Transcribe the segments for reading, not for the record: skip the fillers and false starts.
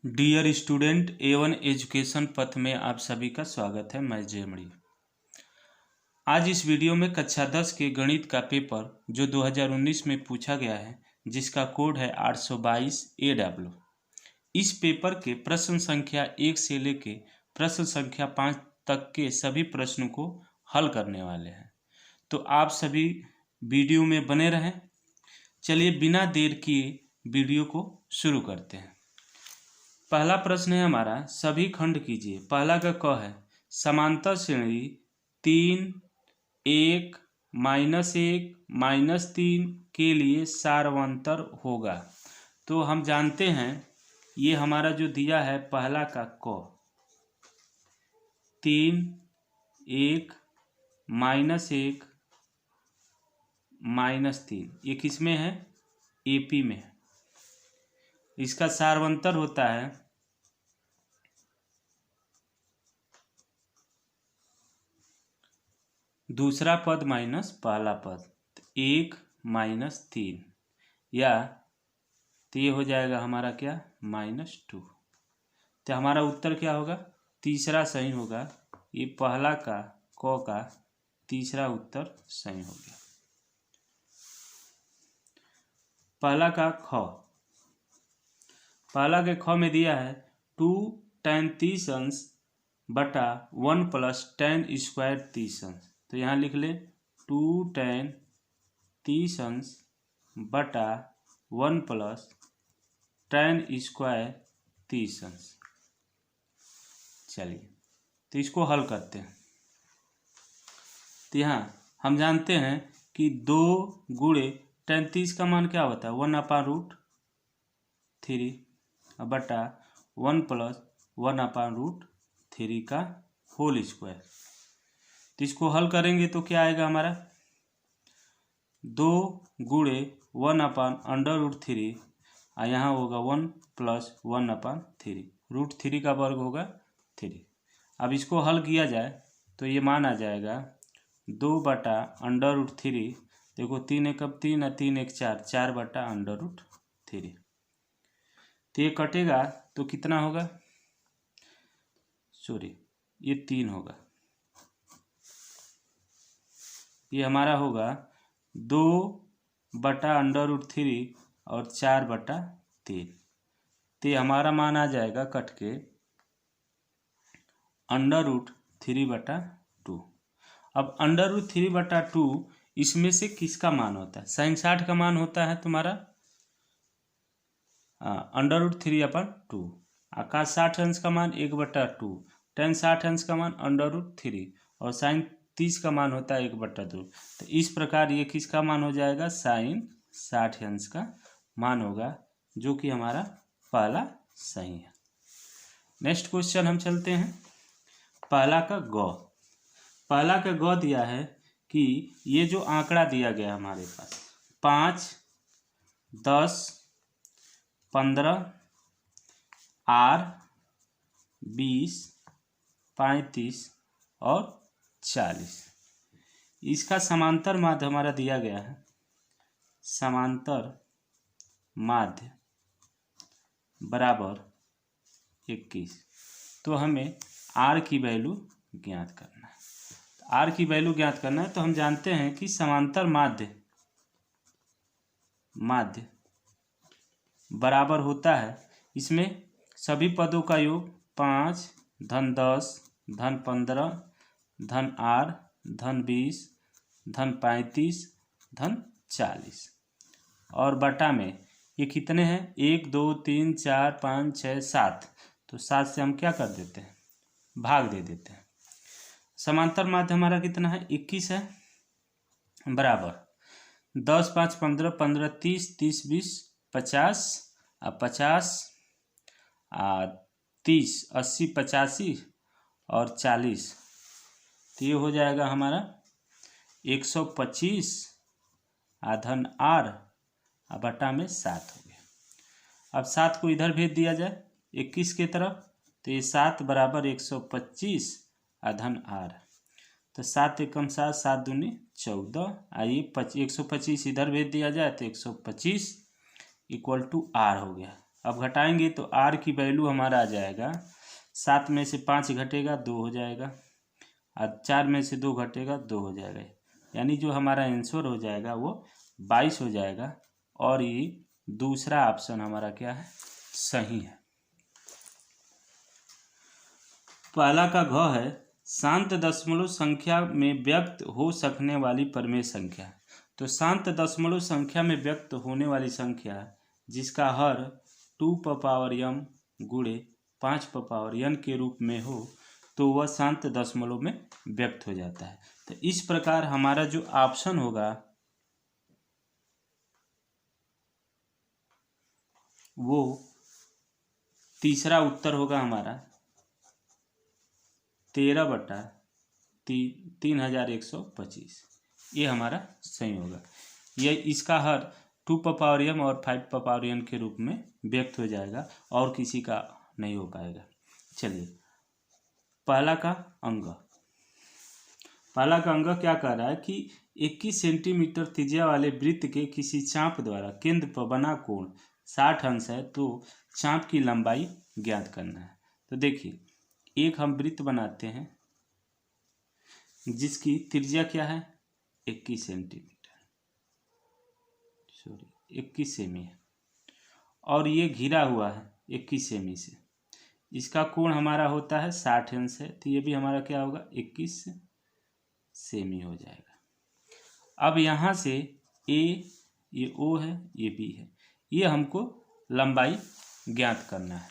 Dear student A1 education पथ में आप सभी का स्वागत है। मैं जेमड़ी। आज इस वीडियो में कक्षा 10 के गणित का पेपर जो 2019 में पूछा गया है, जिसका कोड है 822 AW। इस पेपर के प्रश्न संख्या 1 से लेके प्रश्न संख्या 5 तक के सभी प्रश्नों को हल करने वाले हैं, तो आप सभी वीडियो में बने रहें। चलिए बिना देर किए वीडियो को शुरू करते हैं। पहला प्रश्न है हमारा, सभी खंड कीजिए। पहला का क है, समांतर श्रेणी 3, 1, -1, -3 के लिए सारवंतर होगा। तो हम जानते हैं ये हमारा जो दिया है पहला का क 3, 1, -1, -3 ये किस में है? AP में है। इसका सारवंतर होता है दूसरा पद माइनस पहला पद, 1 -3 या तो ये हो जाएगा हमारा क्या? -2। तो हमारा उत्तर क्या होगा? तीसरा सही होगा। ये पहला का क का तीसरा उत्तर सही हो गया। पहला का ख, पहला के ख में दिया है 2 tan 30 अंश बटा 1 + tan स्क्वायर 30 अंश। तो यहाँ लिख ले 2 tan 30 अंश बटा 1 + tan स्क्वायर 30 अंश। चलिए तो इसको हल करते हैं। तो यहाँ हम जानते हैं कि 2 गुणे tan 30 का मान क्या होता है? 1/√3 बटा 1 + 1/√3 का होल स्क्वायर। तो इसको हल करेंगे तो क्या आएगा हमारा? 2 गुणे 1/√3 और यहाँ होगा 1 + 1/3। √3 का वर्ग होगा 3। अब इसको हल किया जाए तो ये मान आ जाएगा 2/√3। देखो 3 × 3 और 3 × 4, 4/√3। तो ये कटेगा तो कितना होगा? सॉरी, ये 3 होगा। ये हमारा होगा 2/√3 और 4/3। तो ये हमारा मान आ जाएगा कट के √3/2। अब √3/2 इसमें से किसका मान होता है? sin 60 का मान होता है तुम्हारा √3/2। आकाश 60 अंश का मान 1/2, tan 60 अंश का मान √3 और sin 30 का मान होता है 1/2। तो इस प्रकार ये किसका मान हो जाएगा? sin 60 अंश का मान होगा, जो कि हमारा पहला सही है। नेक्स्ट क्वेश्चन हम चलते हैं। पहला का ग, पहला का ग दिया है कि ये जो आंकड़ा दिया गया हमारे पास 5, 10, 15, R, 20, 35 और 40, इसका समांतर माध्य हमारा दिया गया है। समांतर माध्य बराबर 21। तो हमें R की वैल्यू ज्ञात करना है। R की वैल्यू ज्ञात करना है तो हम जानते हैं कि समांतर माध्य बराबर होता है, इसमें सभी पदों का योग 5 धन 10 धन 15 धन R धन 20 धन 35 धन 40 और बटा में ये कितने हैं? 1 2 3 4 5 6 7। तो 7 से हम क्या कर देते हैं? भाग दे देते हैं। समांतर माध्य हमारा कितना है? 21 है। बराबर 10 5 15 15 30 30 20 50 50 30 80 85 और 40। तो ये हो जाएगा हमारा 125 धन R बटा में 7 हो गया। अब 7 को इधर भेज दिया जाए 21 की तरफ, तो ये 7 बराबर 125 धन R। तो 7 एकम 7, 7 दूनी 14। आइए 125 इधर भेज दिया जाए तो 125 = R हो गया। अब घटाएंगे तो आर की वैल्यू हमारा आ जाएगा 7 में से 5 घटेगा 2 हो जाएगा, और 4 में से 2 घटेगा 2 हो जाएगा, यानी जो हमारा आंसर हो जाएगा वो 22 हो जाएगा। और ये दूसरा ऑप्शन हमारा क्या है, सही है। पहला का घ है शांत दशमलव संख्या में व्यक्त हो सकने वाली प्रमेय संख्या। तो शांत दशमलव संख्या में व्यक्त होने वाली संख्या जिसका हर 2m गुणे 5n के रूप में हो तो वह शांत दशमलव में व्यक्त हो जाता है। तो इस प्रकार हमारा जो ऑप्शन होगा वो तीसरा उत्तर होगा हमारा 13/3125। ये हमारा सही होगा। ये इसका हर 2m और 5n के रूप में व्यक्त हो जाएगा और किसी का नहीं हो पाएगा। चलिए पहला का अंग क्या कह रहा है कि 21 सेंटीमीटर त्रिज्या वाले वृत्त के किसी चाप द्वारा केंद्र पर बना कोण 60 अंश है, तो चाप की लंबाई ज्ञात करना है। तो देखिए एक हम वृत्त बनाते हैं जिसकी त्रिज्या क्या है 21 सेमी है, और ये घिरा हुआ है 21 सेमी से। इसका कोण हमारा होता है 60 अंश है, तो ये भी हमारा क्या होगा 21 सेमी हो जाएगा। अब यहाँ से ये ओ है, ये बी है, ये हमको लंबाई ज्ञात करना है।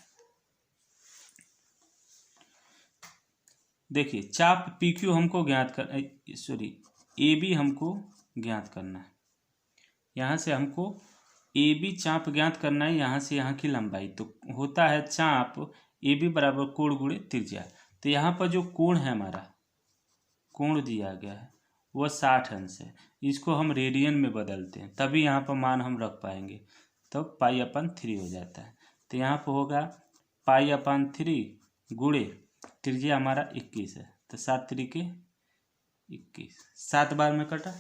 देखिए चाप पी क्यू हमको ज्ञात कर ए बी हमको ज्ञात करना है। यहाँ से हमको ए बी चाप ज्ञात करना है, यहाँ से यहाँ की लंबाई। तो होता है चाप ए बी बराबर कोण गुणे त्रिज्या। तो यहाँ पर जो कोण है हमारा, कोण दिया गया है वह 60 अंश है। इसको हम रेडियन में बदलते हैं तभी यहाँ पर मान हम रख पाएंगे, तो पाई/3 हो जाता है। तो यहाँ पर होगा पाई/3 गुणे त्रिज्या हमारा 21 है, तो 7 त्रिके 21, 7 बार में कटा,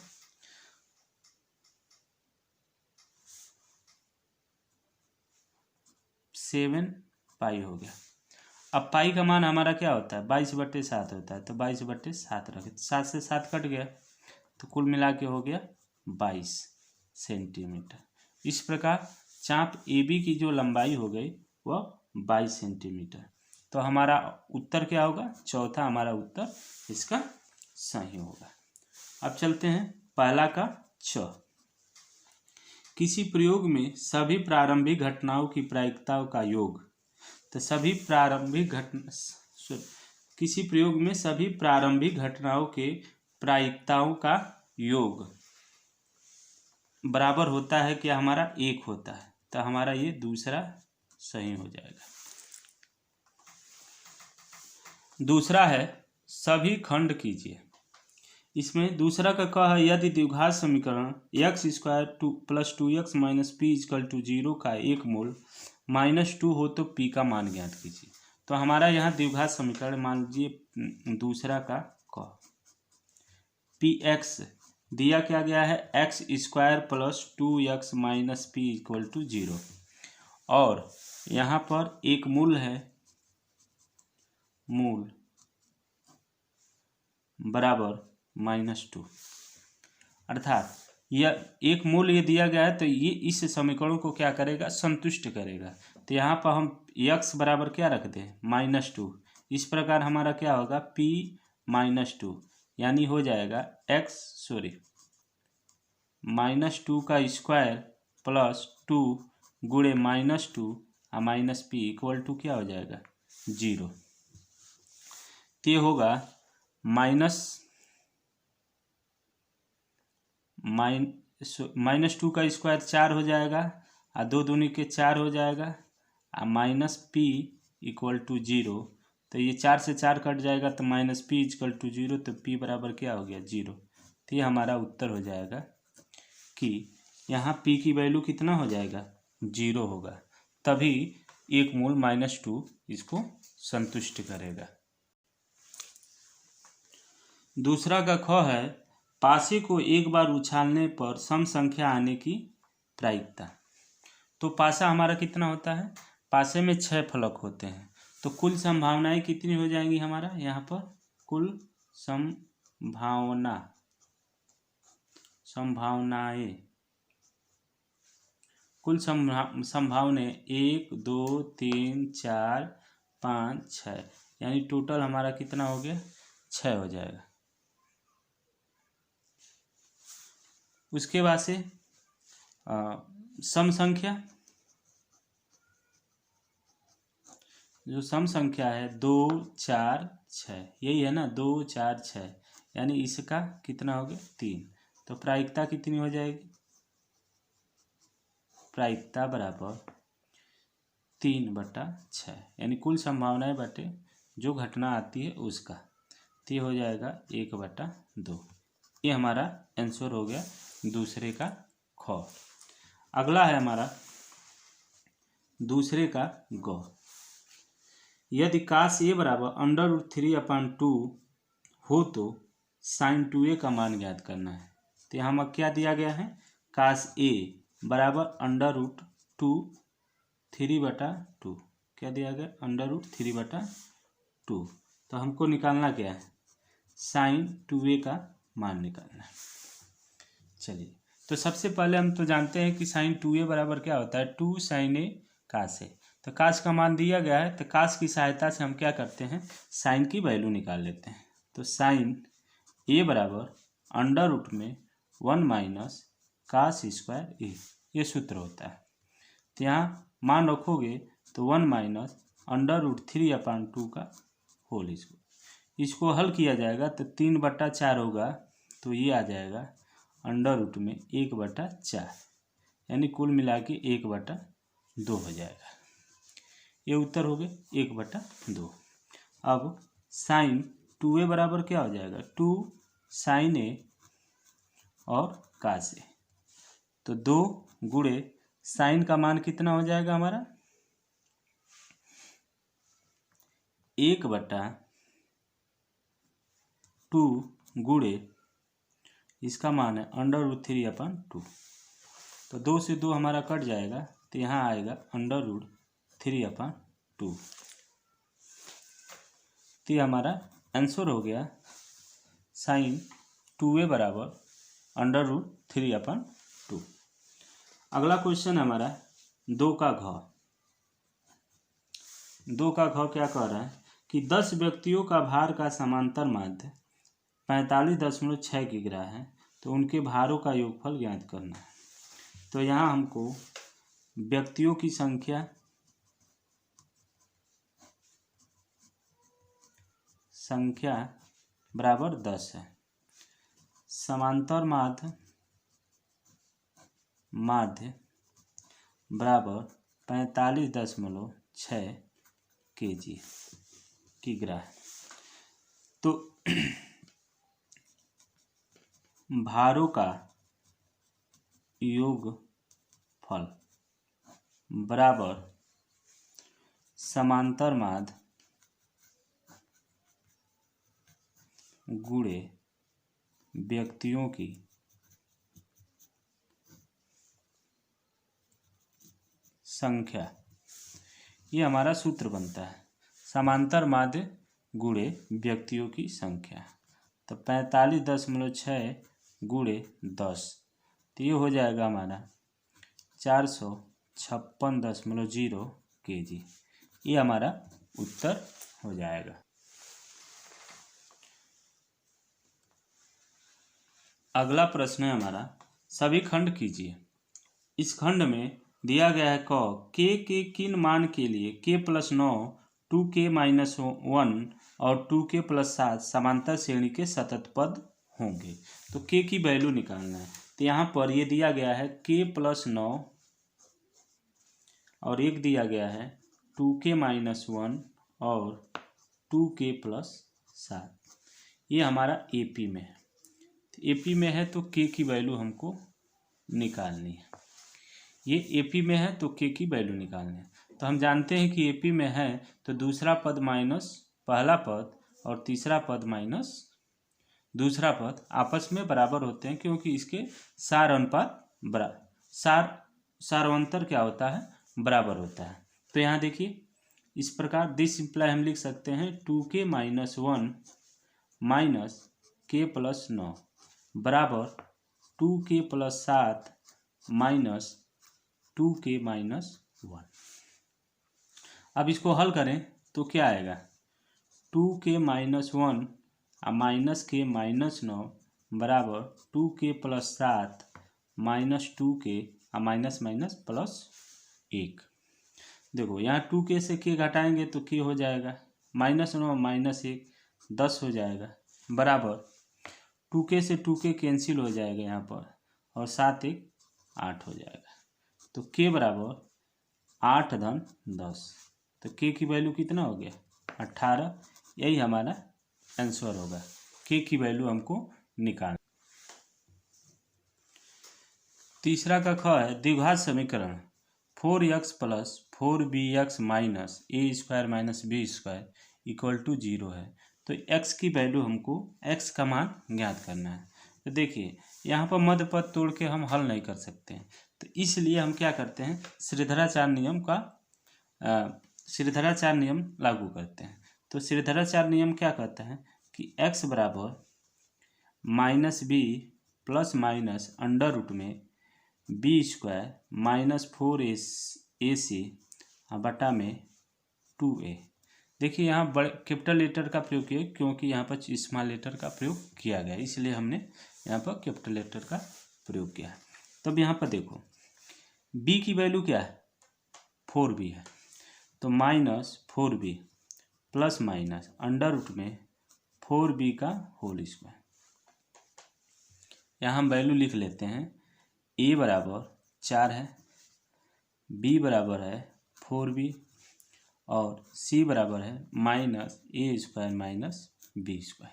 7 पाई हो गया। अब पाई का मान हमारा क्या होता है 22/7 होता है, तो 22/7 रखे, 7 से 7 कट गया, तो कुल मिला के हो गया 22 सेंटीमीटर। इस प्रकार चाप ए बी की जो लंबाई हो गई वह 22 सेंटीमीटर। तो हमारा उत्तर क्या होगा, चौथा हमारा उत्तर इसका सही होगा। अब चलते हैं पहला का छ। किसी प्रयोग में सभी प्रारंभिक घटनाओं की प्रायिकताओं का योग। तो किसी प्रयोग में सभी प्रारंभिक घटनाओं के प्रायिकताओं का योग बराबर होता है क्या, हमारा 1 होता है। तो हमारा ये दूसरा सही हो जाएगा। दूसरा है सभी खंड कीजिए। इसमें दूसरा का कहा है यदि द्विघात समीकरण x² + 2x - p = 0 का एक मूल -2 हो तो p का मान ज्ञात कीजिए। तो हमारा यहाँ द्विघात समीकरण मान लीजिए दूसरा का px दिया क्या गया है x² + 2x - p = 0, और यहाँ पर एक मूल है, मूल बराबर -2, अर्थात यह एक मूल ये दिया गया है तो ये इस समीकरण को क्या करेगा, संतुष्ट करेगा। तो यहाँ पर हम x बराबर क्या रखते हैं -2। इस प्रकार हमारा क्या होगा p -2, यानी हो जाएगा -2 का स्क्वायर + 2 गुणे -2 और -p = क्या हो जाएगा 0। तो ये होगा -2 का स्क्वायर 4 हो जाएगा, और 2 दूनी के 4 हो जाएगा, और -p = 0। तो ये 4 से 4 कट जाएगा, तो -p = 0, तो p बराबर क्या हो गया 0। तो ये हमारा उत्तर हो जाएगा कि यहाँ p की वैल्यू कितना हो जाएगा 0 होगा, तभी एक मूल -2 इसको संतुष्ट करेगा। दूसरा का ख है पासे को एक बार उछालने पर सम संख्या आने की प्रायिकता। तो पासा हमारा कितना होता है, पासे में 6 फलक होते हैं। तो कुल संभावनाएं कितनी हो जाएंगी हमारा यहाँ पर, कुल संभावनाएं कुल संभावनाएं 1 2 3 4 5 6, यानी टोटल हमारा कितना हो गया, 6 हो जाएगा। उसके बाद से सम संख्या, जो सम संख्या है 2 4 6, यही है ना, 2 4 6, यानी इसका कितना हो गया 3। तो प्रायिकता कितनी हो जाएगी, प्रायिकता बराबर 3/6, यानी कुल संभावनाएं बटे जो घटना आती है उसका, तो ये हो जाएगा 1/2। ये हमारा आंसर हो गया दूसरे का ख। अगला है हमारा दूसरे का ग। यदि cos a बराबर √3/2 हो तो sin 2a का मान ज्ञात करना है। तो यहाँ हमें क्या दिया गया है, cos a बराबर √3/2, क्या दिया गया, √3/2। तो हमको निकालना क्या है, sin 2a का मान निकालना है। चलिए, तो सबसे पहले हम तो जानते हैं कि sin 2a बराबर क्या होता है, 2 sin a cos a। तो कास का मान दिया गया है, तो कास की सहायता से हम क्या करते हैं, साइन की वैल्यू निकाल लेते हैं। तो साइन ए बराबर √1 - cos स्क्वायर ए, ये सूत्र होता है। तो यहाँ मान रखोगे तो 1 - √3/2 का होल स्क्वायर, इसको हल किया जाएगा तो 3/4 होगा, तो ये आ जाएगा √1/4, यानी कुल मिला के 1/2 हो जाएगा। ये उत्तर हो गए 1/2। अब साइन 2a बराबर क्या हो जाएगा, 2 sin a और cos a। तो 2 गुणे साइन का मान कितना हो जाएगा हमारा, 1/2 गुणे इसका मान है √3/2। तो 2 से 2 हमारा कट जाएगा, तो यहाँ आएगा √3/2। तो ये हमारा आंसर हो गया साइन 2a बराबर √3/2। अगला क्वेश्चन है हमारा 2 का घ। 2 का घ क्या कह रहा है कि 10 व्यक्तियों का भार का समांतर माध्य 45.6 किग्रा है, तो उनके भारों का योगफल ज्ञात करना है। तो यहाँ हमको व्यक्तियों की संख्या बराबर 10 है, समांतर माध्य बराबर 45.6 किग्रा है। तो भारों का योगफल बराबर समांतर माध्य गुणे व्यक्तियों की संख्या, ये हमारा सूत्र बनता है, समांतर माध्य गुणे व्यक्तियों की संख्या। तो 45.6 गुणे 10, तो ये हो जाएगा हमारा 456.0 kg। ये हमारा उत्तर हो जाएगा। अगला प्रश्न है हमारा, सभी खंड कीजिए। इस खंड में दिया गया है के किन मान के लिए k+9 2k-1 और 2k+7 समांतर श्रेणी के सतत पद होंगे। तो k की वैल्यू निकालना है। तो यहाँ पर ये दिया गया है k+9 और एक दिया गया है 2k-1 और 2k+7। ये हमारा AP में है। AP में है तो k की वैल्यू हमको निकालनी है। ये AP में है तो k की वैल्यू निकालनी है। तो हम जानते हैं कि AP में है तो दूसरा पद माइनस पहला पद और तीसरा पद माइनस दूसरा पद आपस में बराबर होते हैं, क्योंकि इसके सार अनुपात सार सार्वंतर क्या होता है, बराबर होता है। तो यहाँ देखिए इस प्रकार दिस इंप्लाई हम लिख सकते हैं 2k - 1 माइनस k + 9 बराबर 2k + 7 माइनस 2k - 1। अब इसको हल करें तो क्या आएगा, 2k - 1 माइनस k - 9 बराबर 2k + 7 minus 2k minus minus plus 1। देखो यहाँ 2k से k घटाएंगे तो k हो जाएगा, -9 -1 10 हो जाएगा बराबर 2k से 2k कैंसिल हो जाएगा यहाँ पर, और 7 1 8 हो जाएगा। तो k बराबर 8 धन 10। तो k की वैल्यू कितना हो गया, 18। यही हमारा आंसर होगा, k की वैल्यू हमको निकालना। तीसरा का ख है द्विघात समीकरण 4x + 4bx minus a² - b² = 0 है। तो x की वैल्यू हमको x का मान ज्ञात करना है। तो देखिए यहाँ पर मध्य पद तोड़ के हम हल नहीं कर सकते हैं, तो इसलिए हम क्या करते हैं, श्रीधराचार्य नियम लागू करते हैं। तो श्रीधराचार्य नियम क्या कहता है कि x बराबर -b plus minus √b² minus 4ac बटा में 2a। देखिए यहाँ बड़े कैपिटल लेटर का प्रयोग किया क्योंकि यहाँ पर स्मॉल लेटर का प्रयोग किया गया, इसलिए हमने यहाँ पर कैपिटल लेटर का प्रयोग किया है। तब यहाँ पर देखो b की वैल्यू क्या है, 4b है, तो -4b प्लस माइनस √4b का होल स्क्वायर। यहाँ हम वैल्यू लिख लेते हैं, a बराबर 4 है, b बराबर है 4b और c बराबर है -a² - b²।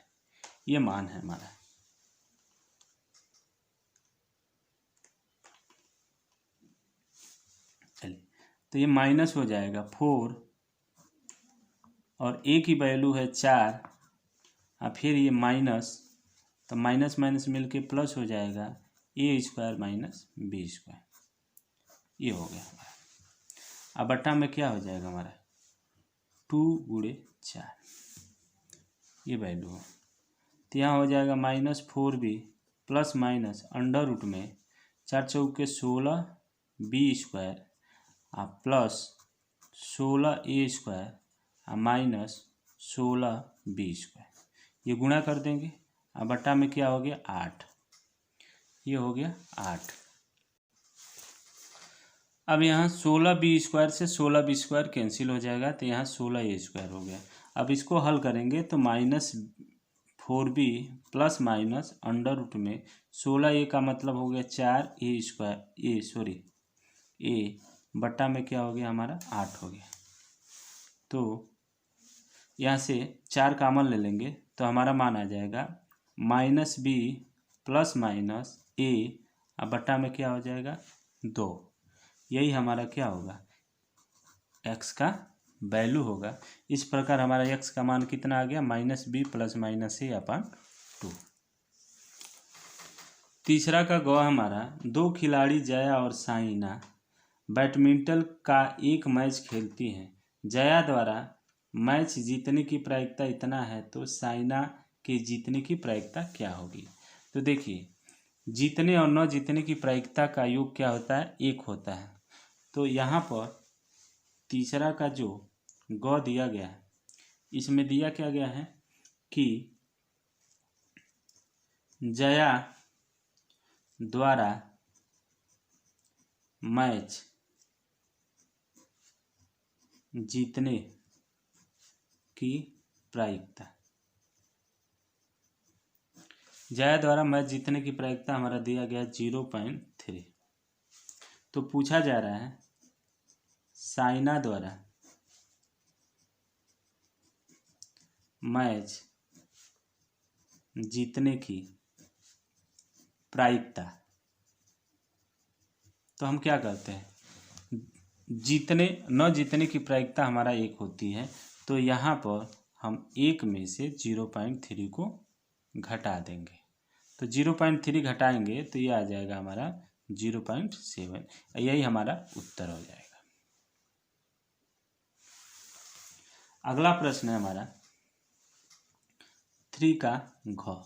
ये मान है हमारा। चलिए तो ये माइनस हो जाएगा 4 और a की वैल्यू है 4 और फिर ये माइनस, तो माइनस माइनस मिलके प्लस हो जाएगा a² - b²। ये हो गया हमारा। अब बटा में क्या हो जाएगा हमारा 2 × 4, ये वैल्यू है। तो यहाँ हो जाएगा -4b plus minus under root में 4 चौके 16 b² plus 16a² minus 16b²। ये गुणा कर देंगे, अब बटा में क्या हो गया 8, ये हो गया 8। अब यहाँ 16b² से 16b² कैंसिल हो जाएगा, तो यहाँ 16a² हो गया। अब इसको हल करेंगे तो -4b plus minus under root में 16a का मतलब हो गया 4a² a बट्टा में क्या हो गया हमारा 8 हो गया। तो यहाँ से 4 कॉमन ले लेंगे तो हमारा मान आ जाएगा -b प्लस माइनस a बट्टा में क्या हो जाएगा 2। यही हमारा क्या होगा, x का वैल्यू होगा। इस प्रकार हमारा x का मान कितना आ गया, -b प्लस माइनस a/2। तीसरा का ग हमारा 2 खिलाड़ी जया और साइना बैडमिंटन का एक मैच खेलती हैं। जया द्वारा मैच जीतने की प्रायिकता इतना है, तो साइना के जीतने की प्रायिकता क्या होगी। तो देखिए जीतने और न जीतने की प्रायिकता का योग क्या होता है, 1 होता है। तो यहाँ पर तीसरा का जो ग दिया गया है, इसमें दिया क्या गया है कि जया द्वारा मैच जीतने की प्रायिकता, जया द्वारा मैच जीतने की प्रायिकता हमारा दिया गया 0.3। तो पूछा जा रहा है साइना द्वारा मैच जीतने की प्रायिकता। तो हम क्या करते हैं, जीतने न जीतने की प्रायिकता हमारा 1 होती है, तो यहाँ पर हम 1 में से 0.3 को घटा देंगे। तो 0.3 घटाएंगे तो ये आ जाएगा हमारा 0.7। यही हमारा उत्तर हो जाएगा। अगला प्रश्न है हमारा 3 का घ।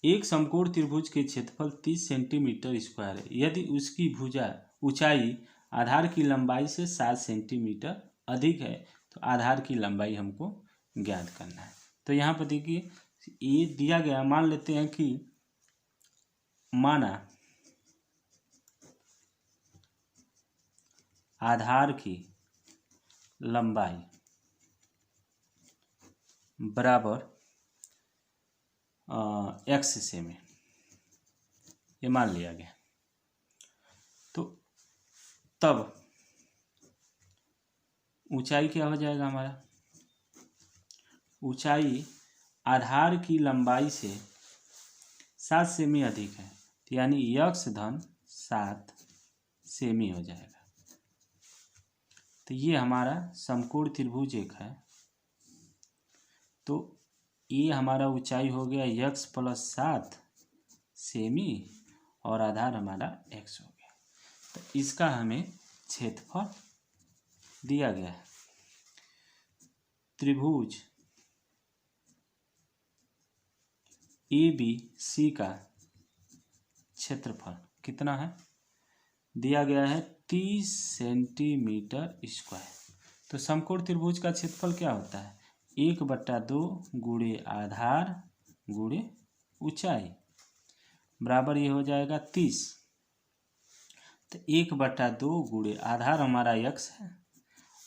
एक समकोण त्रिभुज के क्षेत्रफल 30 सेंटीमीटर स्क्वायर है। यदि उसकी भुजा ऊंचाई आधार की लंबाई से 7 सेंटीमीटर अधिक है तो आधार की लंबाई हमको ज्ञात करना है। तो यहाँ पर देखिए ये दिया गया, मान लेते हैं कि माना आधार की लंबाई बराबर x सेमी, ये मान लिया गया। तो तब ऊंचाई क्या हो जाएगा हमारा, ऊंचाई आधार की लंबाई से 7 सेमी अधिक है, तो यानी x धन 7 सेमी हो जाएगा। तो ये हमारा समकोण त्रिभुज एक है। तो ये हमारा ऊंचाई हो गया x + 7 सेमी और आधार हमारा x हो गया। तो इसका हमें क्षेत्रफल दिया गया है। त्रिभुज ABC का क्षेत्रफल कितना है, दिया गया है 30 सेंटीमीटर स्क्वायर। तो समकोण त्रिभुज का क्षेत्रफल क्या होता है, 1/2 गुणे आधार गुणे ऊंचाई बराबर ये हो जाएगा 30। तो 1/2 गुणे आधार हमारा x है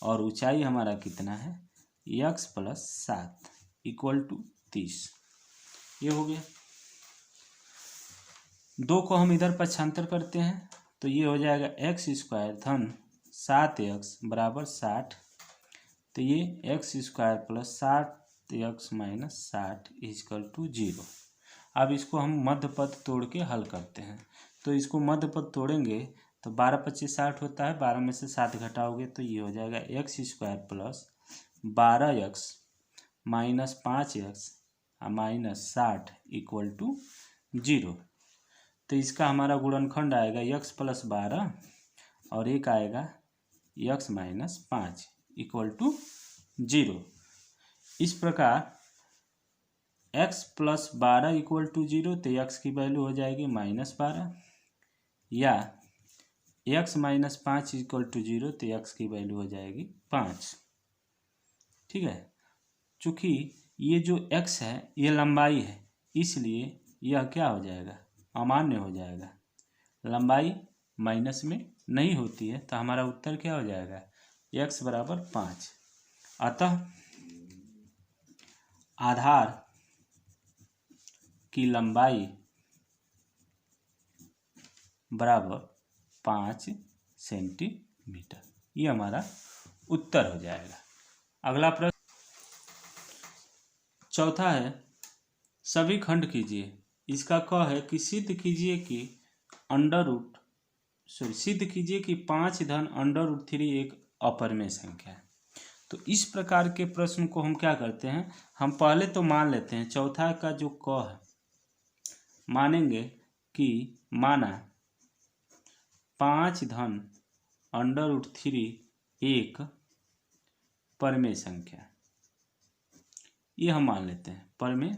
और ऊंचाई हमारा कितना है, x + 7 = 30। ये हो गया। 2 को हम इधर पक्षांतर करते हैं तो ये हो जाएगा x² धन 7x बराबर 60। तो ये x² + 7x - 60 = 0। अब इसको हम मध्य पद तोड़ के हल करते हैं। तो इसको मध्य पद तोड़ेंगे तो 12 × 25 = 60 होता है, 12 में से 7 घटाओगे तो ये हो जाएगा x² + 12x - 5x - 60 = 0। तो इसका हमारा गुणनखंड आएगा x + 12 और एक आएगा x - 5 = 0। इस प्रकार x + 12 = 0, तो x की वैल्यू हो जाएगी -12, या x - 5 = 0, तो x की वैल्यू हो जाएगी 5। ठीक है। चूँकि ये जो x है ये लंबाई है, इसलिए यह क्या हो जाएगा, अमान्य हो जाएगा। लंबाई माइनस में नहीं होती है, तो हमारा उत्तर क्या हो जाएगा, x = 5। अतः आधार की लंबाई बराबर 5 सेंटीमीटर, ये हमारा उत्तर हो जाएगा। अगला प्रश्न चौथा है, सभी खंड कीजिए। इसका क है कि सिद्ध कीजिए कि 5 धन √3 एक अपरिमेय संख्या है। तो इस प्रकार के प्रश्न को हम क्या करते हैं, हम पहले तो मान लेते हैं चौथा का जो क है, मानेंगे कि माना 5 धन √3 एक परिमेय संख्या, ये हम मान लेते हैं परिमेय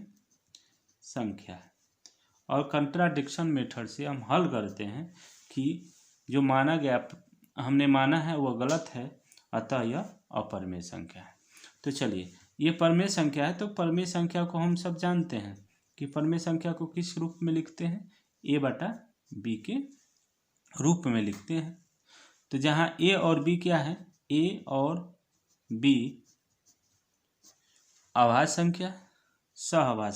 संख्या है। और कंट्राडिक्शन मेथड से हम हल करते हैं कि जो माना गया, हमने माना है वह गलत है, अतः यह अपरिमेय संख्या है। तो चलिए, ये परिमेय संख्या है, तो परिमेय संख्या को हम सब जानते हैं कि परिमेय संख्या को किस रूप में लिखते हैं, a/b के रूप में लिखते हैं। तो जहाँ a और b क्या है, a और b अभाज्य संख्या, सहअभाज्य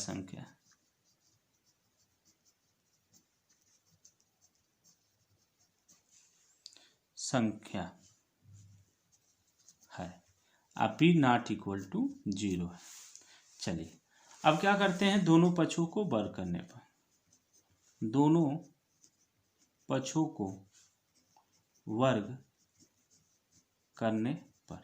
संख्या, है, अब b ≠ 0 है। चलिए अब क्या करते हैं, दोनों पक्षों को वर्ग करने पर, दोनों पक्षों को वर्ग करने पर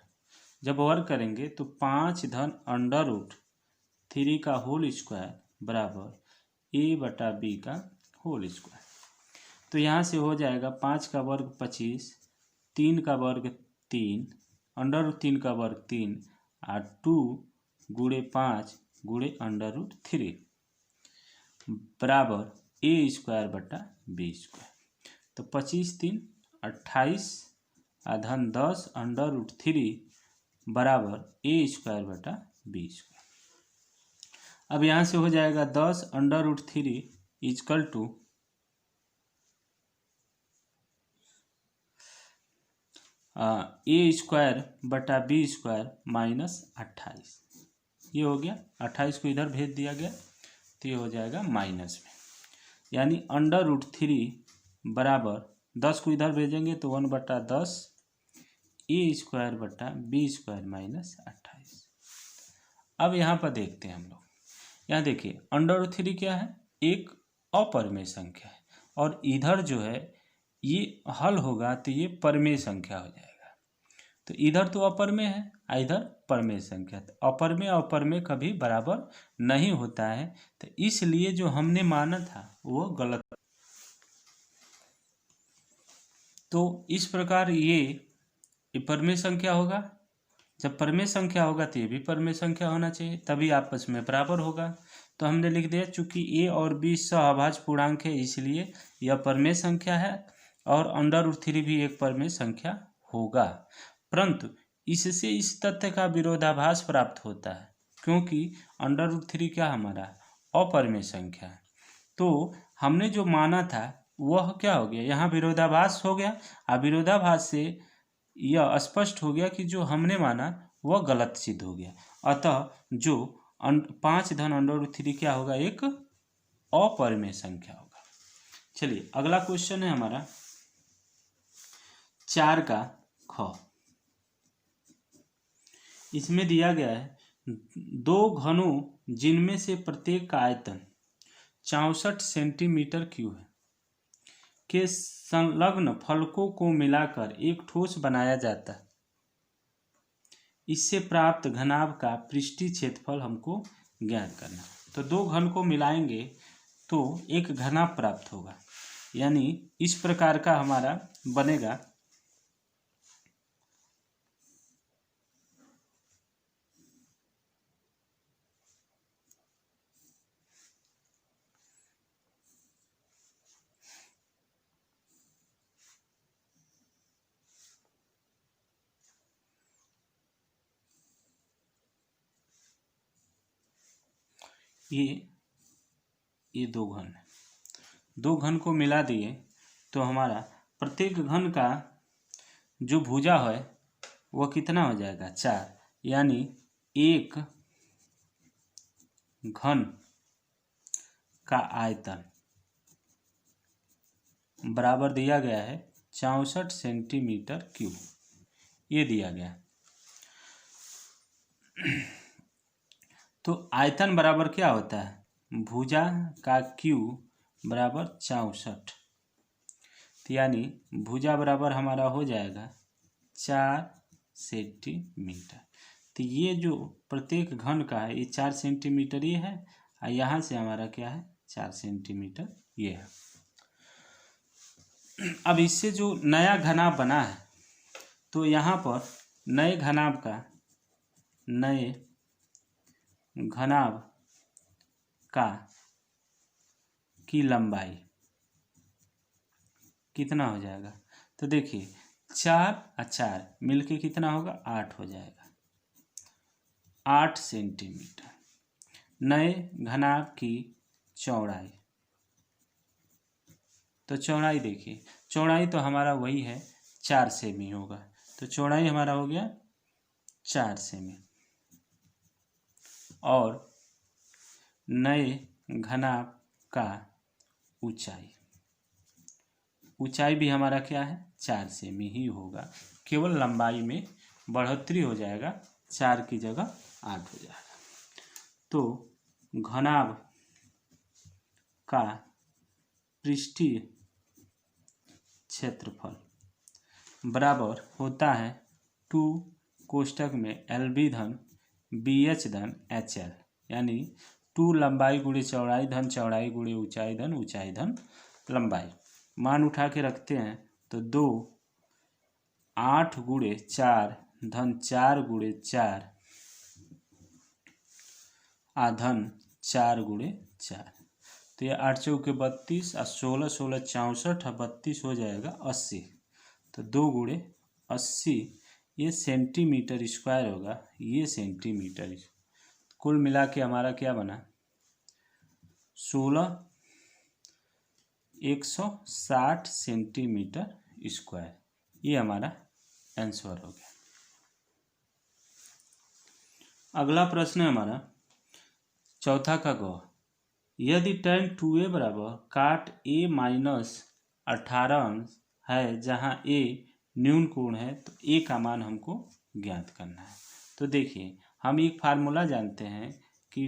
जब वर्ग करेंगे तो 5 धन √3 का होल स्क्वायर बराबर a/b का होल स्क्वायर। तो यहाँ से हो जाएगा 5 का वर्ग 25, 3 का वर्ग 3, √3 का वर्ग 3 और 2 गुणे 5 गुणे √3 बराबर a² तो 25 3 28 धन 10 √3 बराबर a² अब यहाँ से हो जाएगा 10 √3 इजकल टू a² माइनस 28। ये हो गया, 28 को इधर भेज दिया गया तो ये हो जाएगा माइनस में, यानी √3 बराबर 10 को इधर भेजेंगे तो 1/10 a² माइनस 28। अब यहाँ पर देखते हैं हम लोग, यहाँ देखिए √3 क्या है, एक अपरिमेय संख्या है और इधर जो है ये हल होगा तो ये परिमेय संख्या हो जाएगा। तो इधर तो अपरिमेय है, इधर परिमेय संख्या, तो अपरिमेय और परिमेय कभी बराबर नहीं होता है, तो इसलिए जो हमने माना था वो गलत। तो इस प्रकार ये परिमेय संख्या होगा, जब परिमेय संख्या होगा तो ये भी परिमेय संख्या होना चाहिए, तभी आपस में बराबर होगा। तो हमने लिख दिया चूंकि a और b सहअभाज्य पूर्णांक है इसलिए यह परिमेय संख्या है और √3 भी एक परिमेय संख्या होगा, परंतु इससे इस तथ्य का विरोधाभास प्राप्त होता है क्योंकि √3 क्या हमारा अपरिमेय संख्या है। तो हमने जो माना था वह क्या हो गया, यहाँ विरोधाभास हो गया और विरोधाभास से यह स्पष्ट हो गया कि जो हमने माना वह गलत सिद्ध हो गया। अतः जो 5 धन √3 क्या होगा, एक अपरिमेय संख्या होगा। चलिए अगला क्वेश्चन है हमारा 4 का ख। इसमें दिया गया है 2 घनों जिनमें से प्रत्येक का आयतन 64 सेंटीमीटर क्यूब है के संलग्न फलकों को मिलाकर एक ठोस बनाया जाता है। इससे प्राप्त घनाभ का पृष्ठीय क्षेत्रफल हमको ज्ञात करना। तो 2 घन को मिलाएंगे तो एक घनाभ प्राप्त होगा, यानी इस प्रकार का हमारा बनेगा। ये 2 घन है, 2 घन को मिला दिए तो हमारा प्रत्येक घन का जो भुजा है वह कितना हो जाएगा, 4, यानी एक घन का आयतन बराबर दिया गया है 64 सेंटीमीटर क्यूब, ये दिया गया। तो आयतन बराबर क्या होता है, भुजा का क्यूब बराबर 64, यानी भुजा बराबर हमारा हो जाएगा 4 सेंटीमीटर। तो ये जो प्रत्येक घन का है ये 4 सेंटीमीटर ये है और यहाँ से हमारा क्या है 4 सेंटीमीटर ये है। अब इससे जो नया घनाभ बना है तो यहाँ पर नए घनाभ की लंबाई कितना हो जाएगा, तो देखिए 4 और 4 मिलके कितना होगा, 8 हो जाएगा, 8 सेंटीमीटर। नए घनाभ की चौड़ाई, तो चौड़ाई देखिए, चौड़ाई तो हमारा वही है 4 सेमी होगा, तो चौड़ाई हमारा हो गया 4 सेमी। और नए घनाभ का ऊंचाई भी हमारा क्या है 4 सेमी ही होगा, केवल लंबाई में बढ़ोतरी हो जाएगा, 4 की जगह 8 हो जाएगा। तो घनाभ का पृष्ठीय क्षेत्रफल बराबर होता है 2 कोष्ठक में LB धन BH धन HL, यानी 2 लंबाई गुणे चौड़ाई धन चौड़ाई गुणे ऊंचाई धन लंबाई। मान उठा के रखते हैं तो 2 8 गुणे 4 धन 4 गुणे 4 धन 4 गुणे 4। तो ये 8 चौके 32 और 16 16 64 और 32 हो जाएगा 80। तो 2 गुणे 80 ये सेंटीमीटर स्क्वायर होगा, ये सेंटीमीटर। कुल मिला के हमारा क्या बना 16 160 सेंटीमीटर स्क्वायर। ये हमारा आंसर हो गया। अगला प्रश्न है हमारा चौथा का ग। यदि tan 2a बराबर काट a माइनस 18 अंश है जहां a न्यून कोण है तो a का मान हमको ज्ञात करना है। तो देखिए हम एक फार्मूला जानते हैं कि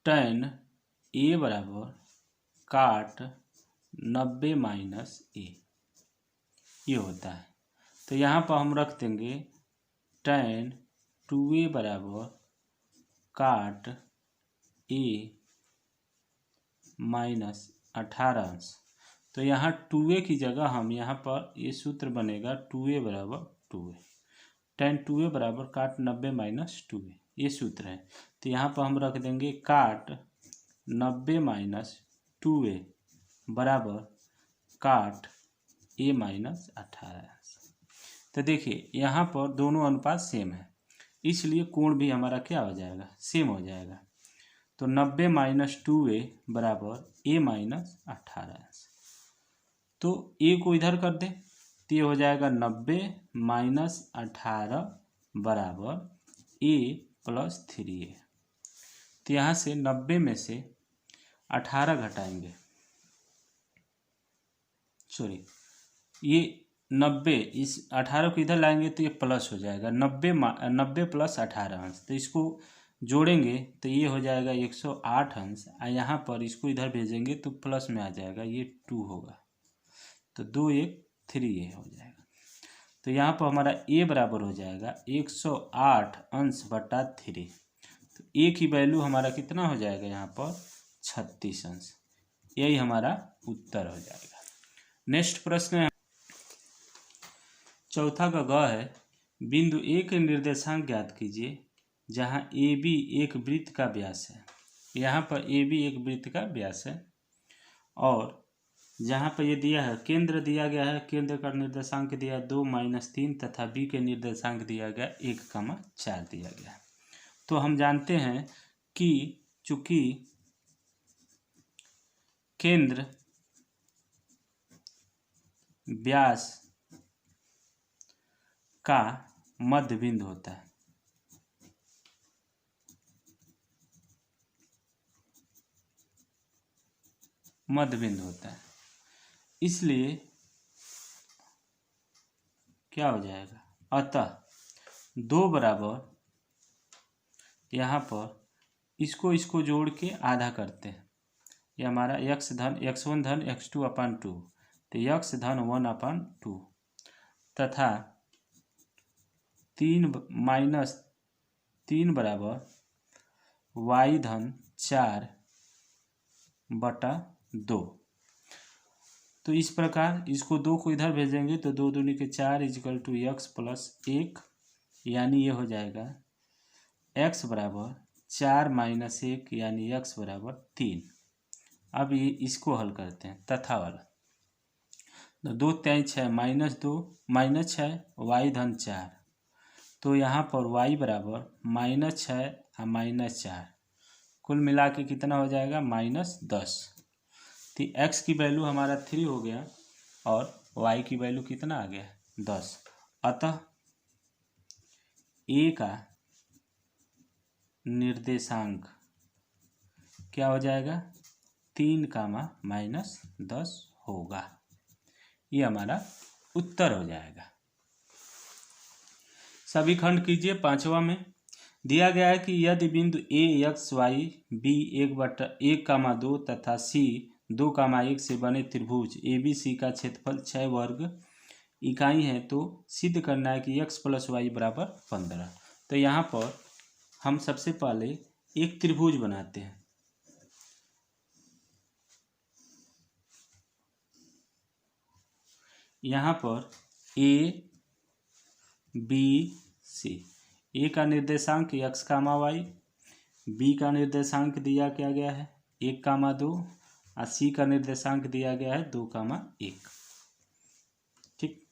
tan a बराबर काट 90 माइनस a ये होता है। तो यहाँ पर हम रख देंगे tan 2a बराबर काट a माइनस 18 अंश। तो यहाँ 2a की जगह हम यहाँ पर ये सूत्र बनेगा 2a बराबर 2a। tan 2a बराबर काट 90 माइनस 2a ये सूत्र है। तो यहाँ पर हम रख देंगे काट 90 माइनस 2a बराबर काट a माइनस 18। तो देखिए यहाँ पर दोनों अनुपात सेम है, इसलिए कोण भी हमारा क्या हो जाएगा सेम हो जाएगा। तो 90 माइनस 2a बराबर a माइनस 18। तो a को इधर कर दे तो ये हो जाएगा 90 माइनस 18 बराबर a प्लस 3a। तो यहाँ से 90 में से 18 घटाएंगे, सॉरी ये 90 इस 18 को इधर लाएंगे तो ये प्लस हो जाएगा 90 प्लस 18 अंश। तो इसको जोड़ेंगे तो ये हो जाएगा 108 अंश। यहाँ पर इसको इधर भेजेंगे तो प्लस में आ जाएगा, ये 2 होगा। तो 2 1 3a हो जाएगा। तो यहाँ पर हमारा a बराबर हो जाएगा 108 अंश बटा 3। तो a की वैल्यू हमारा कितना हो जाएगा यहाँ पर 36 अंश। यही हमारा उत्तर हो जाएगा। नेक्स्ट प्रश्न है चौथा का ग है बिंदु ए के निर्देशांक ज्ञात कीजिए जहाँ ए बी एक वृत्त का व्यास है। यहाँ पर ए बी एक वृत्त का व्यास है और जहाँ पर ये दिया है केंद्र दिया गया है, केंद्र का निर्देशांक दिया 2 - 3 तथा बी के निर्देशांक दिया गया 1,4 दिया गया। तो हम जानते हैं कि चूंकि केंद्र व्यास का मध्य बिंदु होता है, मध्य बिंदु होता है, इसलिए क्या हो जाएगा अतः 2 बराबर यहाँ पर इसको जोड़ के आधा करते हैं। ये हमारा x1 धन x2 अपान 2 तो x धन 1 अपान 2 तथा 3 - 3 बराबर y धन 4 बटा 2। तो इस प्रकार इसको 2 को इधर भेजेंगे तो 2 दूनी के 4 = x प्लस 1, यानी ये हो जाएगा x बराबर 4 - 1 यानी x बराबर 3। अब ये इसको हल करते हैं तथा वाला। तो 2 - 3 = 6 -2 -6 y धन 4। तो यहाँ पर y बराबर -6 और -4 कुल मिला के कितना हो जाएगा -10। तो x की वैल्यू हमारा 3 हो गया और y की वैल्यू कितना आ गया 10। अतः a का निर्देशांक क्या हो जाएगा 3, -10 होगा। ये हमारा उत्तर हो जाएगा। सभी खंड कीजिए। पांचवा में दिया गया है कि यदि बिंदु a x y b 1,2 तथा c 2,1 से बने त्रिभुज ABC का क्षेत्रफल 6 वर्ग इकाई है तो सिद्ध करना है कि x + y = 15। तो यहाँ पर हम सबसे पहले एक त्रिभुज बनाते हैं। यहाँ पर ए बी सी, ए का निर्देशांक x कामा वाई, बी का निर्देशांक दिया क्या गया है 1,2 और सी का निर्देशांक दिया गया है 2,1। ठीक।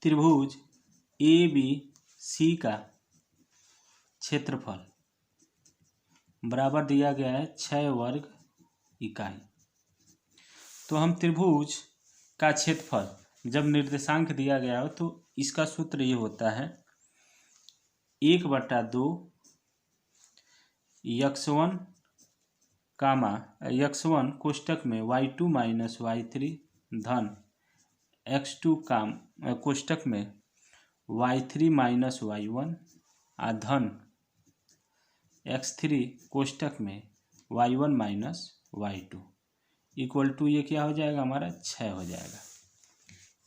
त्रिभुज ए बी सी का क्षेत्रफल बराबर दिया गया है 6 वर्ग इकाई। तो हम त्रिभुज का क्षेत्रफल जब निर्देशांक दिया गया हो तो इसका सूत्र ये होता है 1/2 x1 कामा x1 कोष्टक में y2 माइनस y3 धन x2 कोष्टक में y3 माइनस y1 और धन x3 कोष्टक में y1 minus y2 equal to ये क्या हो जाएगा हमारा 6 हो जाएगा।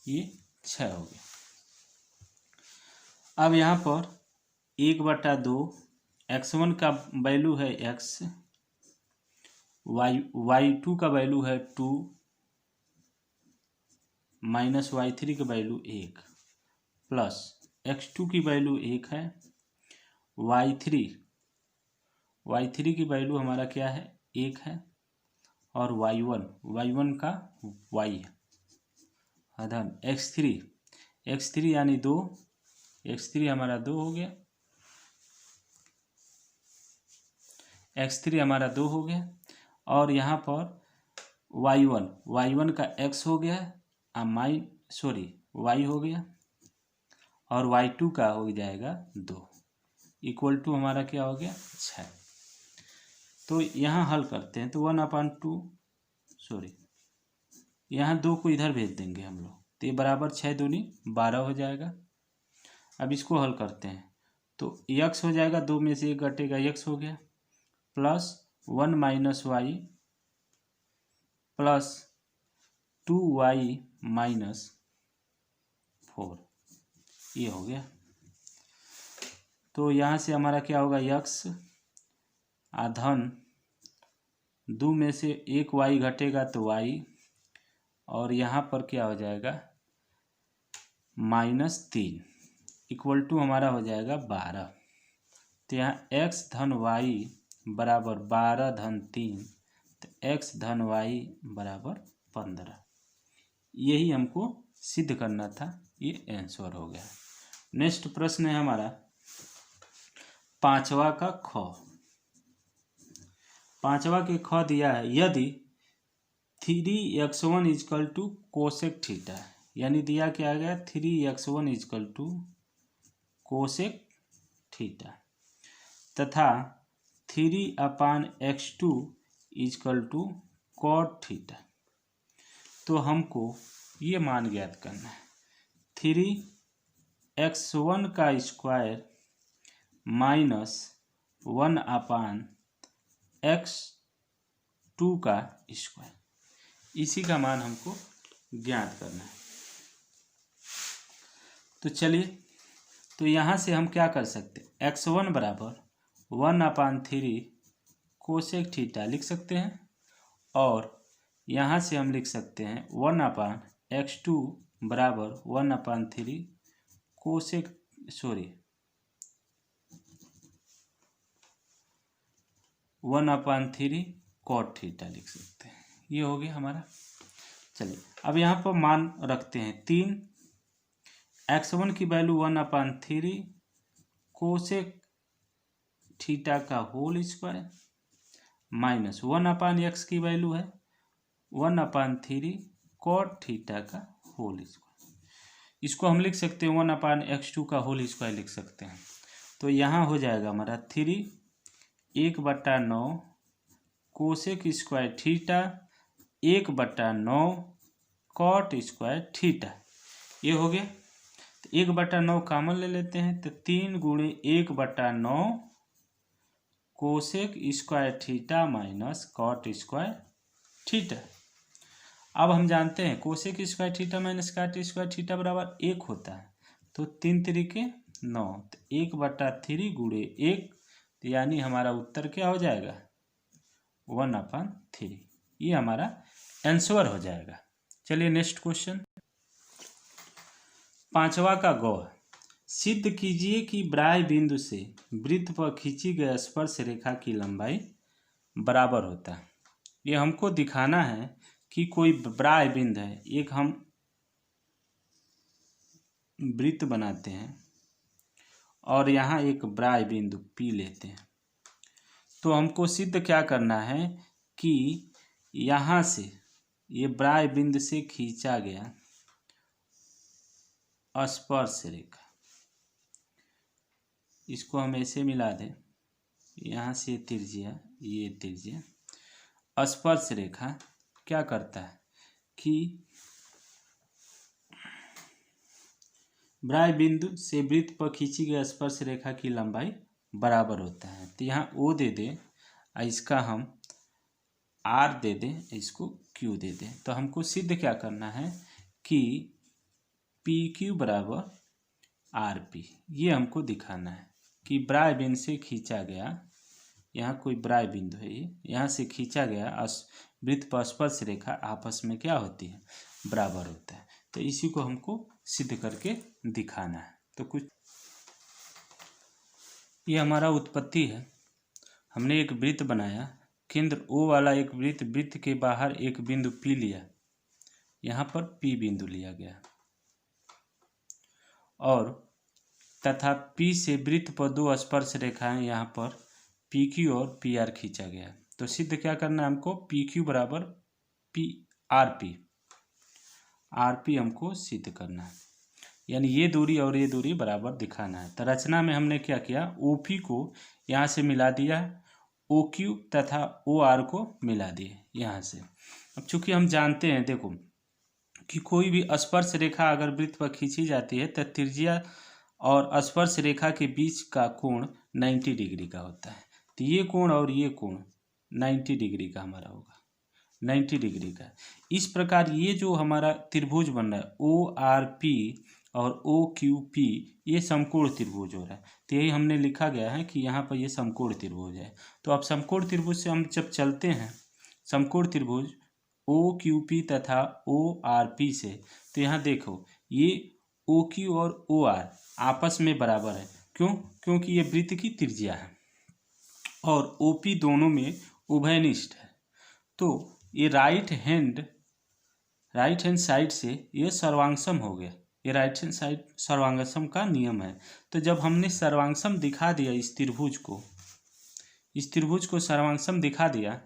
ये 6 हो गया। अब यहाँ पर 1/2 x1 का वैल्यू है x, y2 का वैल्यू है 2 माइनस y3 का वैल्यू 1 प्लस x2 की वैल्यू 1 है, y3 की वैल्यू हमारा क्या है 1 है और y1 का y है धन x3 यानी 2, x3 हमारा 2 हो गया, x3 हमारा 2 हो गया और यहाँ पर y1 का x हो गया y हो गया और y2 का हो जाएगा 2 इक्वल टू हमारा क्या हो गया 6। तो यहाँ हल करते हैं तो 1/2 यहाँ 2 को इधर भेज देंगे हम लोग तो ये बराबर 6 दूनी 12 हो जाएगा। अब इसको हल करते हैं तो x हो जाएगा 2 में से 1 घटेगा x हो गया plus 1 minus y plus 2y minus 4 ये हो गया। तो यहाँ से हमारा क्या होगा x धन 2 में से 1 y घटेगा तो y और यहाँ पर क्या हो जाएगा -3 इक्वल टू हमारा हो जाएगा 12। तो यहाँ x धन y बराबर 12 धन 3 तो x धन y बराबर 15। यही हमको सिद्ध करना था, ये आंसर हो गया। नेक्स्ट प्रश्न है हमारा 5वां का ख। 5वां के ख दिया है यदि 3x1 is equal to cosec theta, यानी दिया क्या गया 3x1 is equal to cosec theta तथा 3/x2 is equal to cot theta. तो हमको ये मान ज्ञात करना है 3x1 का स्क्वायर माइनस 1/x2 का स्क्वायर, इसी का मान हमको ज्ञात करना है। तो चलिए तो यहाँ से हम क्या कर सकते हैं x1 बराबर 1/3 कोसेक थीटा लिख सकते हैं और यहाँ से हम लिख सकते हैं 1/x2 बराबर 1/3 कोसेक 1/3 कॉट थीटा लिख सकते हैं। ये हो गया हमारा। चलिए अब यहाँ पर मान रखते हैं 3, x1 की वैल्यू 1/3 कोसेक थीटा का होल स्क्वायर माइनस 1/x की वैल्यू है 1/3 कॉट थीटा का होल स्क्वायर। इसको हम लिख सकते हैं 1/x2 का होल स्क्वायर लिख सकते हैं। तो यहाँ हो जाएगा हमारा 3 1/9 cosec square theta 1/9 cot square theta, ये हो गया। तो 1/9 कॉमन ले लेते हैं तो 3 गुणे 1/9 cosec square theta minus cot square theta. अब हम जानते हैं cosec square theta minus cot square theta बराबर 1 होता है। तो 3 तरीके 9, तो 1/3 गुणे 1, तो यानी हमारा उत्तर क्या हो जाएगा 1/3। ये हमारा आंसर हो जाएगा। चलिए नेक्स्ट क्वेश्चन, 5वां का गौ, सिद्ध कीजिए कि बाह्य बिंदु से वृत्त पर खींची गई स्पर्श रेखा की लंबाई बराबर होता है। ये हमको दिखाना है कि कोई बाह्य बिंदु है, एक हम वृत्त बनाते हैं और यहाँ एक बाह्य बिंदु P लेते हैं। तो हमको सिद्ध क्या करना है कि यहाँ से ये बाह्य बिंदु से खींचा गया स्पर्श रेखा, इसको हम ऐसे मिला दें, यहाँ से त्रिज्या, ये त्रिज्या, स्पर्श रेखा क्या करता है कि बाह्य बिंदु से वृत्त पर खींची गई स्पर्श रेखा की लंबाई बराबर होता है। तो यहाँ O दे दें, इसका हम R दे दें, इसको Q दे दें। तो हमको सिद्ध क्या करना है कि PQ बराबर RP, ये हमको दिखाना है कि बाह्य बिंदु से खींचा गया, यहाँ कोई बाह्य बिंदु है, ये यहाँ से खींचा गया वृत्त पर स्पर्श रेखा आपस में क्या होती है बराबर होता है। तो इसी को हमको सिद्ध करके दिखाना है। तो कुछ ये हमारा उत्पत्ति है। हमने एक वृत्त बनाया, केंद्र O वाला एक वृत्त के बाहर एक बिंदु P लिया, यहाँ पर P बिंदु लिया गया और तथा P से वृत्त पर 2 स्पर्श रेखाएं यहाँ पर PQ और PR खींचा गया। तो सिद्ध क्या करना है हमको, PQ बराबर RP हमको सिद्ध करना है, यानी ये दूरी और ये दूरी बराबर दिखाना है। तो रचना में हमने क्या किया, OP को यहाँ से मिला दिया, OQ तथा OR को मिला दिए यहाँ से। अब चूंकि हम जानते हैं, देखो कि कोई भी स्पर्श रेखा अगर वृत्त पर खींची जाती है तो त्रिज्या और स्पर्श रेखा के बीच का कोण 90 डिग्री का होता है। तो ये कोण और ये कोण 90 डिग्री का हमारा होगा, 90 डिग्री का। इस प्रकार ये जो हमारा त्रिभुज बन रहा है ORP और OQP, ये समकोण त्रिभुज हो रहा है। तो यही हमने लिखा गया है कि यहाँ पर ये समकोण त्रिभुज है। तो अब समकोण त्रिभुज से हम जब चलते हैं समकोण त्रिभुज OQP तथा ORP से, तो यहाँ देखो ये OQ और OR आपस में बराबर है। क्यों? क्योंकि ये वृत्त की त्रिज्या है और OP दोनों में उभयनिष्ठ है। तो ये राइट हैंड साइड से ये सर्वांगसम हो गया, ये राइट हैंड साइड सर्वांगसम का नियम है। तो जब हमने सर्वांगसम दिखा दिया इस त्रिभुज को सर्वांगसम दिखा दिया,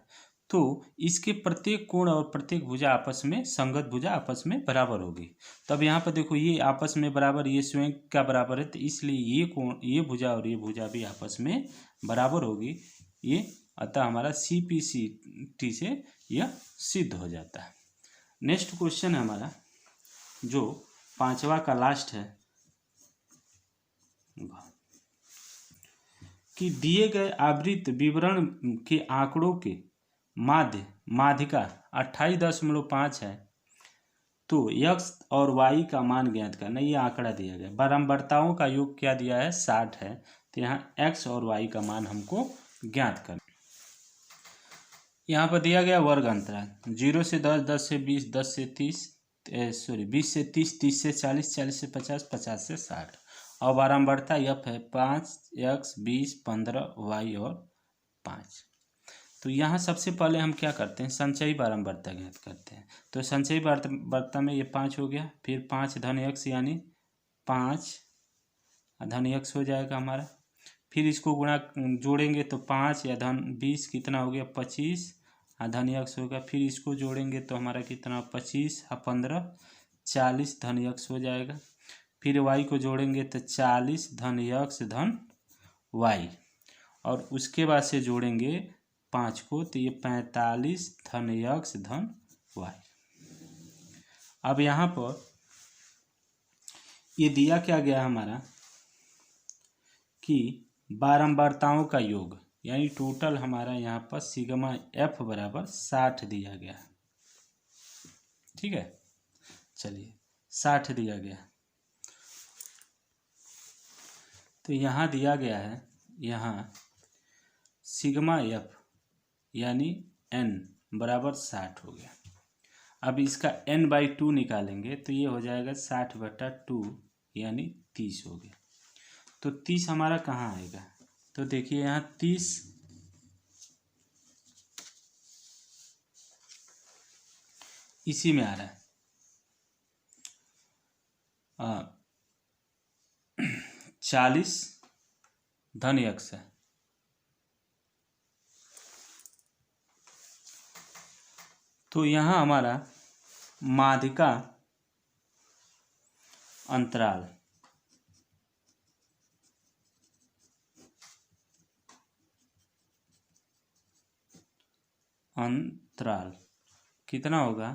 तो इसके प्रत्येक कोण और प्रत्येक भुजा आपस में संगत भुजा आपस में बराबर होगी। तब यहाँ पर देखो ये आपस में बराबर, ये स्वयं का बराबर है, तो इसलिए ये कोण, ये भुजा और ये भुजा भी आपस में बराबर होगी। ये अतः हमारा CPCT से यह सिद्ध हो जाता है। नेक्स्ट क्वेश्चन है हमारा जो 5वां का लास्ट है कि दिए गए आवृत्त विवरण के आंकड़ों के माध्यिका 28.5 है, तो x और y का मान ज्ञात करना। ये आंकड़ा दिया गया, बारंबारताओं का योग क्या दिया है 60 है। तो यहाँ x और y का मान हमको ज्ञात करना। यहाँ पर दिया गया वर्ग अंतराल 0 से 10, 10 से 20, 10 से 30, 20 से 30, 30 से 40, 40 से 50, 50 से 60 और बारंबारता f है 5x, 20, 15, y और 5। तो यहाँ सबसे पहले हम क्या करते हैं, संचयी बारंबारता ज्ञात करते हैं। तो संचयी बारंबारता में ये 5 हो गया, फिर 5 धन x यानी 5 धन x हो जाएगा हमारा। फिर इसको गुणा जोड़ेंगे तो 5 या धन 20 कितना हो गया 25 धन x होगा। फिर इसको जोड़ेंगे तो हमारा कितना 25 15 40 धन x हो जाएगा। फिर y को जोड़ेंगे तो 40 धन x धन y, और उसके बाद से जोड़ेंगे 5 को तो ये 45 धन x धन y। अब यहाँ पर ये दिया क्या गया हमारा कि बारंबारताओं का योग, यानी टोटल हमारा यहाँ पर सिग्मा f बराबर 60 दिया गया। ठीक है, चलिए 60 दिया गया। तो यहाँ दिया गया है, यहाँ सिग्मा एफ यानी n बराबर 60 हो गया। अब इसका n/2 निकालेंगे तो ये हो जाएगा 60/2 यानी 30 हो गया। तो 30 हमारा कहाँ आएगा? तो देखिए यहाँ 30 इसी में आ रहा है, 40 धन x है। तो यहाँ हमारा माध्यिका अंतराल कितना होगा?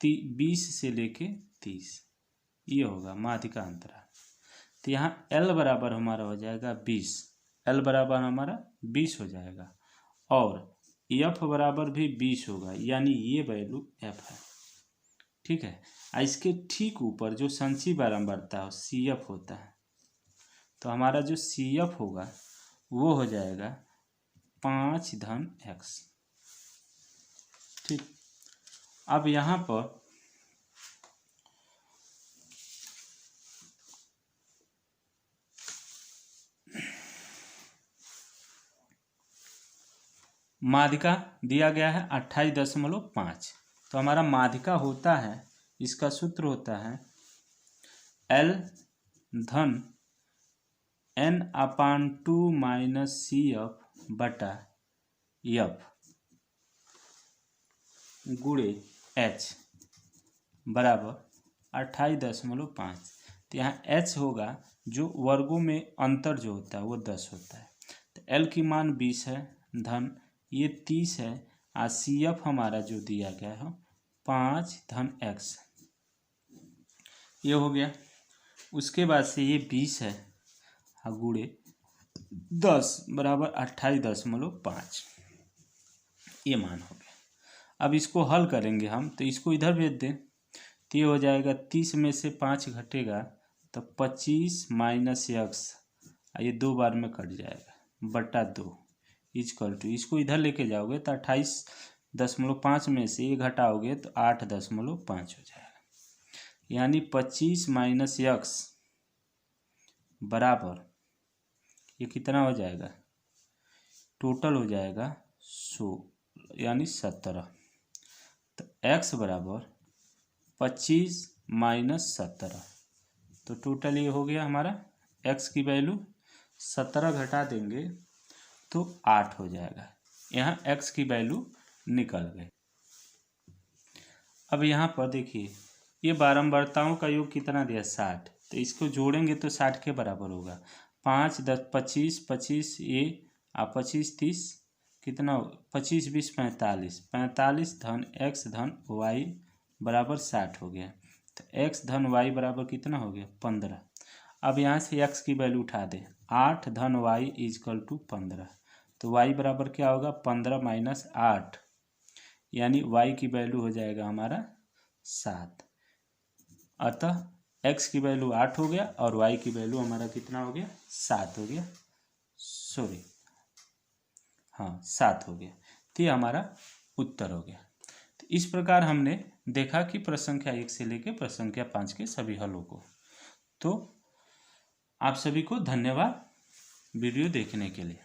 20 से लेके 30, ये होगा माध्यिका अंतराल। तो यहाँ L बराबर हमारा हो जाएगा 20, L बराबर हमारा 20 हो जाएगा और F बराबर भी 20 होगा, यानी ये वैल्यू F है। ठीक है, इसके ठीक ऊपर जो संची बारंबारता है CF होता है, तो हमारा जो CF होगा वो हो जाएगा 5 धन x। ठीक, अब यहाँ पर माध्यिका दिया गया है 28.5। तो हमारा माध्यिका होता है, इसका सूत्र होता है L धन n/2 - CF/F गुणे H बराबर 28.5। तो यहाँ H होगा जो वर्गों में अंतर जो होता है वो 10 होता है। तो L की मान 20 है, धन ये 30 है, CF हमारा जो दिया गया है 5 धन x, ये हो गया। उसके बाद से ये 20 है गुणे 10 बराबर 28.5, ये मान हो गया। अब इसको हल करेंगे हम, तो इसको इधर भेज दें तो ये हो जाएगा 30 में से 5 घटेगा तो 25 - x, ये 2 बार में कट जाएगा बटा 2 इक्वल टू, इसको इधर लेके जाओगे तो 28.5 में से ये घटाओगे तो 8.5 हो जाएगा, यानी 25 - x बराबर ये कितना हो जाएगा? टोटल हो जाएगा 100 यानी 17। तो x बराबर 25 - 17, तो टोटल ये हो गया हमारा x की वैल्यू 17 घटा देंगे तो 8 हो जाएगा। यहाँ x की वैल्यू निकल गई। अब यहाँ पर देखिए ये बारंबारताओं का योग कितना दिया? 60। तो इसको जोड़ेंगे तो 60 के बराबर होगा। 5 10 25 25 ये 25 30 कितना? 25 20 45, 45 धन x धन y बराबर 60 हो गया। तो x धन y बराबर कितना हो गया? 15। अब यहाँ से x की वैल्यू उठा दें, 8 धन y इक्वल टू 15। तो y बराबर क्या होगा? 15 - 8, यानी y की वैल्यू हो जाएगा हमारा 7। अतः x की वैल्यू 8 हो गया और y की वैल्यू हमारा कितना हो गया? 7 हो गया, सॉरी हाँ 7 हो गया। तो ये हमारा उत्तर हो गया। तो इस प्रकार हमने देखा कि प्रश्न संख्या 1 से लेकर प्रश्न संख्या 5 के सभी हलों को। तो आप सभी को धन्यवाद वीडियो देखने के लिए।